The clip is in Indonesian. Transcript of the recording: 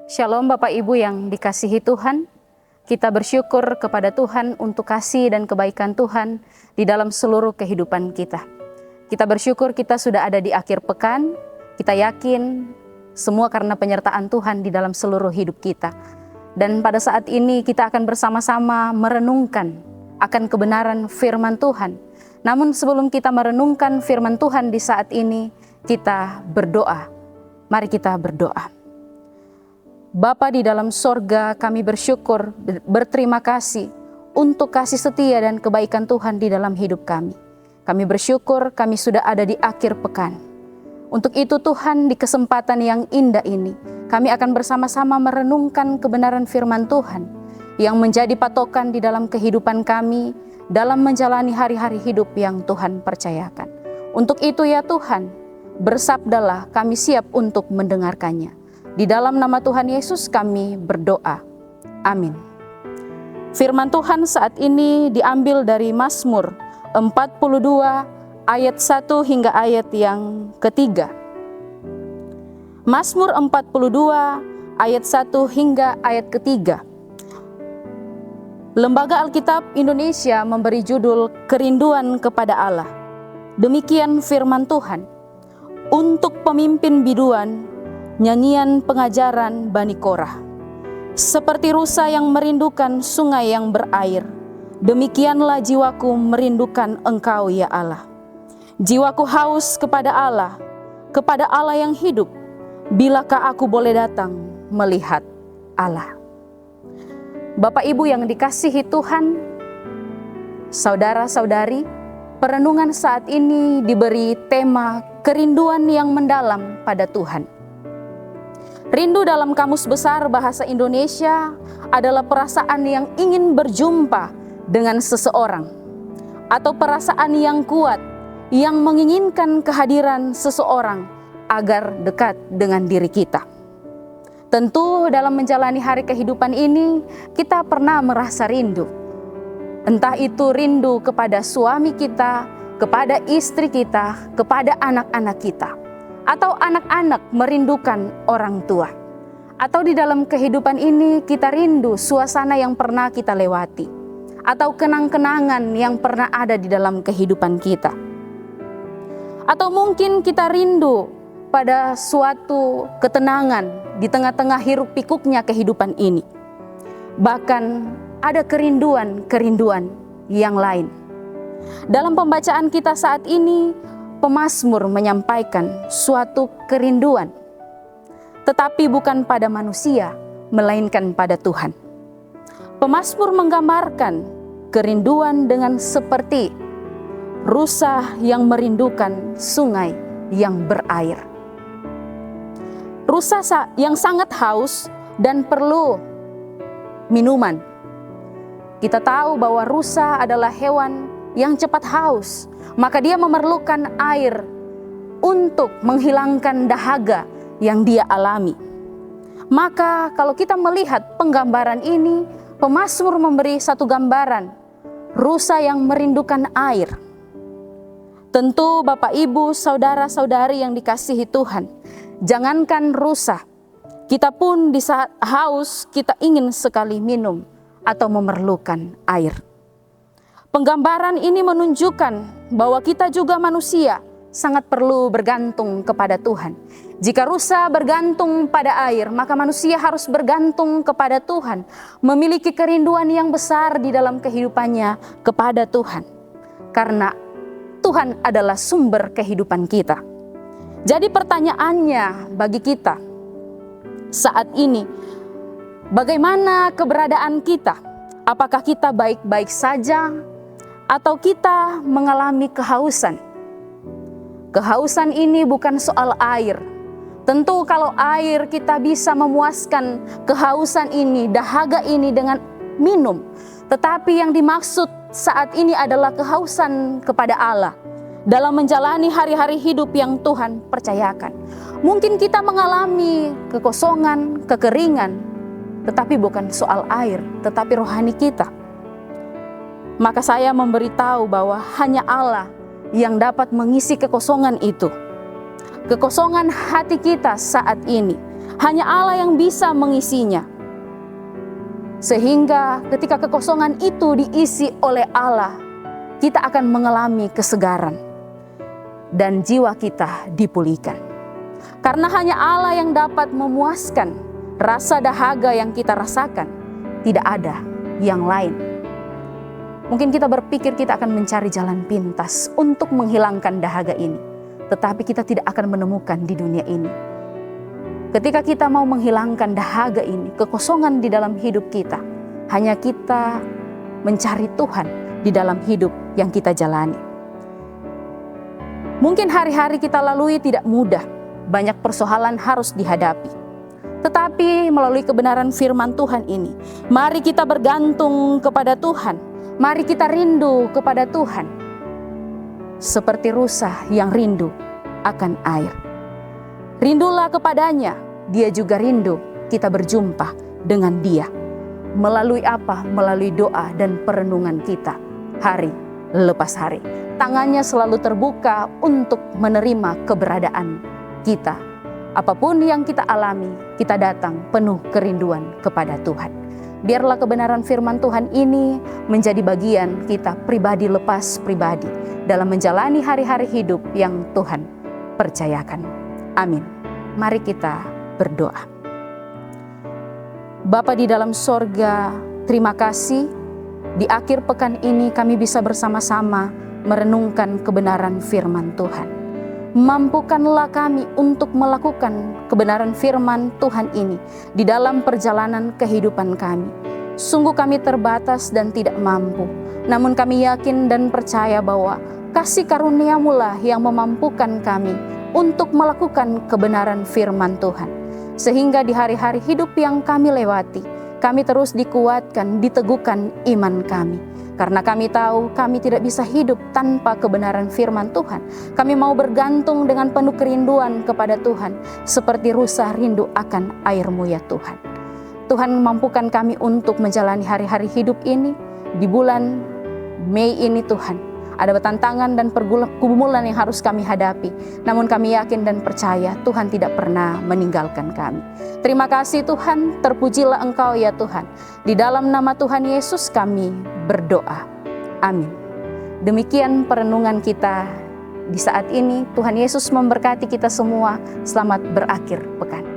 Shalom Bapak Ibu yang dikasihi Tuhan. Kita bersyukur kepada Tuhan untuk kasih dan kebaikan Tuhan di dalam seluruh kehidupan kita. Kita bersyukur kita sudah ada di akhir pekan. Kita yakin semua karena penyertaan Tuhan di dalam seluruh hidup kita. Dan pada saat ini kita akan bersama-sama merenungkan akan kebenaran firman Tuhan. Namun sebelum kita merenungkan firman Tuhan di saat ini, kita berdoa. Mari kita berdoa. Bapa di dalam sorga, kami bersyukur, berterima kasih untuk kasih setia dan kebaikan Tuhan di dalam hidup kami. Kami bersyukur kami sudah ada di akhir pekan. Untuk itu Tuhan, di kesempatan yang indah ini, kami akan bersama-sama merenungkan kebenaran firman Tuhan yang menjadi patokan di dalam kehidupan kami, dalam menjalani hari-hari hidup yang Tuhan percayakan. Untuk itu ya Tuhan, bersabdalah, kami siap untuk mendengarkannya. Di dalam nama Tuhan Yesus kami berdoa. Amin. Firman Tuhan saat ini diambil dari Mazmur 42 ayat 1 hingga ayat yang ketiga. Mazmur 42 ayat 1 hingga ayat ketiga. Lembaga Alkitab Indonesia memberi judul Kerinduan kepada Allah. Demikian firman Tuhan. Untuk pemimpin biduan, nyanyian pengajaran Bani Korah. Seperti rusa yang merindukan sungai yang berair, demikianlah jiwaku merindukan Engkau ya Allah. Jiwaku haus kepada Allah yang hidup. Bilakah aku boleh datang melihat Allah? Bapak Ibu yang dikasihi Tuhan, saudara-saudari, perenungan saat ini diberi tema kerinduan yang mendalam pada Tuhan. Rindu dalam Kamus Besar Bahasa Indonesia adalah perasaan yang ingin berjumpa dengan seseorang, atau perasaan yang kuat yang menginginkan kehadiran seseorang agar dekat dengan diri kita. Tentu dalam menjalani hari kehidupan ini kita pernah merasa rindu. Entah itu rindu kepada suami kita, kepada istri kita, kepada anak-anak kita. Atau anak-anak merindukan orang tua. Atau di dalam kehidupan ini kita rindu suasana yang pernah kita lewati. Atau kenang-kenangan yang pernah ada di dalam kehidupan kita. Atau mungkin kita rindu pada suatu ketenangan di tengah-tengah hiruk pikuknya kehidupan ini. Bahkan ada kerinduan-kerinduan yang lain. Dalam pembacaan kita saat ini, pemazmur menyampaikan suatu kerinduan, tetapi bukan pada manusia, melainkan pada Tuhan. Pemazmur menggambarkan kerinduan dengan seperti rusa yang merindukan sungai yang berair. Rusa yang sangat haus dan perlu minuman. Kita tahu bahwa rusa adalah hewan yang cepat haus. Maka dia memerlukan air untuk menghilangkan dahaga yang dia alami. Maka kalau kita melihat penggambaran ini, pemazmur memberi satu gambaran, rusa yang merindukan air. Tentu Bapak Ibu, saudara-saudari yang dikasihi Tuhan, jangankan rusa, kita pun di saat haus kita ingin sekali minum atau memerlukan air. Penggambaran ini menunjukkan bahwa kita juga manusia sangat perlu bergantung kepada Tuhan. Jika rusa bergantung pada air, maka manusia harus bergantung kepada Tuhan, memiliki kerinduan yang besar di dalam kehidupannya kepada Tuhan. Karena Tuhan adalah sumber kehidupan kita. Jadi pertanyaannya bagi kita saat ini, bagaimana keberadaan kita? Apakah kita baik-baik saja? Atau kita mengalami kehausan? Kehausan ini bukan soal air. Tentu kalau air kita bisa memuaskan kehausan ini, dahaga ini dengan minum. Tetapi yang dimaksud saat ini adalah kehausan kepada Allah dalam menjalani hari-hari hidup yang Tuhan percayakan. Mungkin kita mengalami kekosongan, kekeringan, tetapi bukan soal air, tetapi rohani kita. Maka saya memberitahu bahwa hanya Allah yang dapat mengisi kekosongan itu. Kekosongan hati kita saat ini Hanya Allah yang bisa mengisinya. Sehingga ketika kekosongan itu diisi oleh Allah, kita akan mengalami kesegaran dan jiwa kita dipulihkan. Karena hanya Allah yang dapat memuaskan rasa dahaga yang kita rasakan, tidak ada yang lain. Mungkin kita berpikir kita akan mencari jalan pintas untuk menghilangkan dahaga ini, tetapi kita tidak akan menemukan di dunia ini. Ketika kita mau menghilangkan dahaga ini, kekosongan di dalam hidup kita, hanya kita mencari Tuhan di dalam hidup yang kita jalani. Mungkin hari-hari kita lalui tidak mudah, banyak persoalan harus dihadapi. Tetapi melalui kebenaran firman Tuhan ini, mari kita bergantung kepada Tuhan, mari kita rindu kepada Tuhan. Seperti rusa yang rindu akan air. Rindulah kepadanya, dia juga rindu kita berjumpa dengan dia. Melalui apa? Melalui doa dan perenungan kita hari lepas hari. Tangannya selalu terbuka untuk menerima keberadaan kita. Apapun yang kita alami, kita datang penuh kerinduan kepada Tuhan. Biarlah kebenaran firman Tuhan ini menjadi bagian kita pribadi lepas pribadi dalam menjalani hari-hari hidup yang Tuhan percayakan. Amin. Mari kita berdoa. Bapa di dalam sorga, terima kasih di akhir pekan ini kami bisa bersama-sama merenungkan kebenaran firman Tuhan. Mampukanlah kami untuk melakukan kebenaran firman Tuhan ini di dalam perjalanan kehidupan kami. Sungguh kami terbatas dan tidak mampu, namun kami yakin dan percaya bahwa kasih karunia-Mu lah yang memampukan kami untuk melakukan kebenaran firman Tuhan. Sehingga di hari-hari hidup yang kami lewati, kami terus dikuatkan, diteguhkan iman kami. Karena kami tahu kami tidak bisa hidup tanpa kebenaran firman Tuhan. Kami mau bergantung dengan penuh kerinduan kepada Tuhan, seperti rusa rindu akan air-Mu ya Tuhan. Tuhan mampukan kami untuk menjalani hari-hari hidup ini di bulan Mei ini Tuhan. Ada tantangan dan pergumulan yang harus kami hadapi. Namun kami yakin dan percaya Tuhan tidak pernah meninggalkan kami. Terima kasih Tuhan, terpujilah Engkau ya Tuhan. Di dalam nama Tuhan Yesus kami berdoa. Amin. Demikian perenungan kita di saat ini. Tuhan Yesus memberkati kita semua. Selamat berakhir pekan.